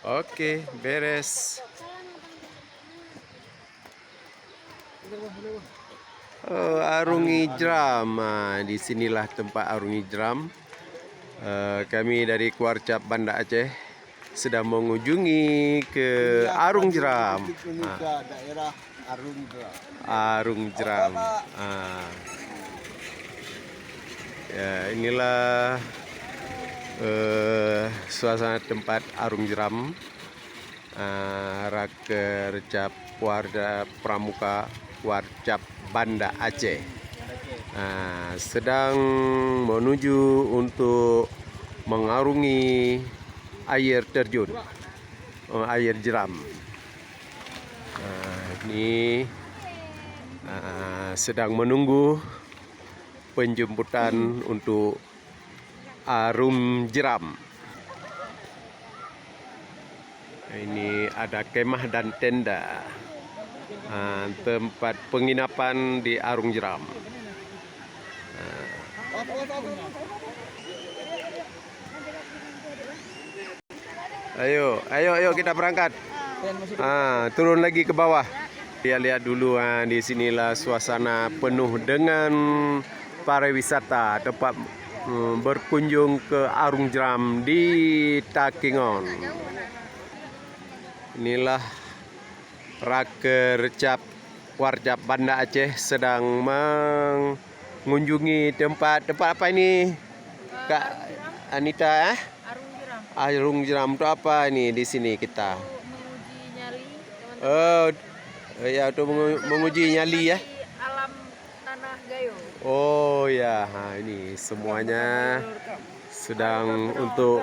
Oke, beres. Oh, Arung Ijram. Nah, disinilah tempat Arung Ijram. Kami dari Kuarcap Banda Aceh sedang mengunjungi ke Arung Jeram. Daerah Arung Jeram. Arung Jeram. Ya, inilah suasana tempat Arung Jeram. Raker Cap Warga Pramuka Kuarcap Banda Aceh. Sedang menuju untuk mengarungi air terjun, air jeram. Ini sedang menunggu penjemputan untuk Arung Jeram. Ini ada kemah dan tenda, tempat penginapan di Arung Jeram. Ayo kita berangkat. Turun lagi ke bawah. Lihat dulu, di sinilah suasana penuh dengan pariwisata, tempat berkunjung ke Arung Jeram di Takengon. Inilah Raker Cap Kuarcap Banda Aceh sedang mengunjungi tempat apa ini, Kak Anita? Arung Jeram itu apa ini di sini kita? Menguji nyali, teman-teman. Ya, untuk menguji nyali ya. Alam tanah Gayo. Oh ya, ini semuanya sedang untuk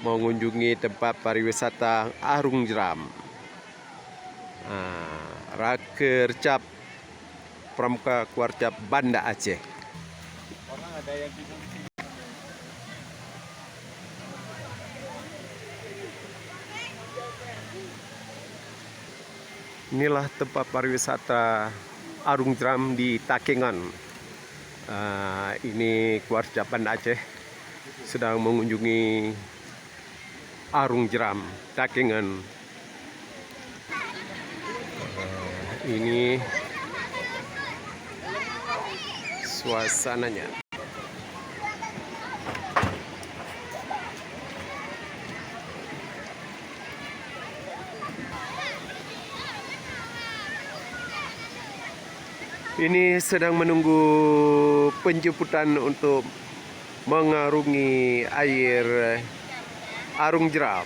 mengunjungi tempat pariwisata Arung Jeram. Raker Cap Pramuka Kuarcap Banda Aceh. Inilah tempat pariwisata Arung Jeram di Takengon. Ini Kuarcap Banda Aceh sedang mengunjungi Arung Jeram, Takengon. Ini suasananya. Ini sedang menunggu penjemputan untuk mengarungi air Arung Jeram.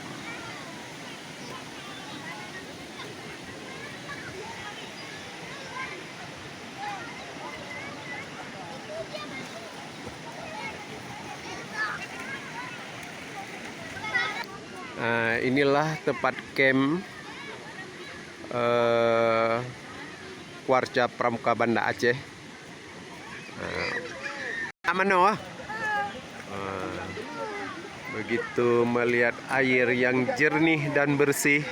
Inilah tempat camp Kuarcap Pramuka Banda Aceh. Begitu melihat air yang jernih dan bersih,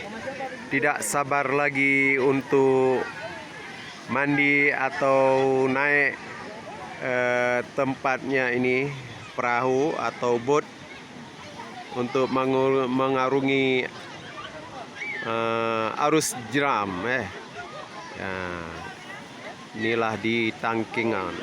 tidak sabar lagi untuk mandi atau naik tempatnya ini, perahu atau bot, untuk mengarungi arus jeram. Inilah di Takengon.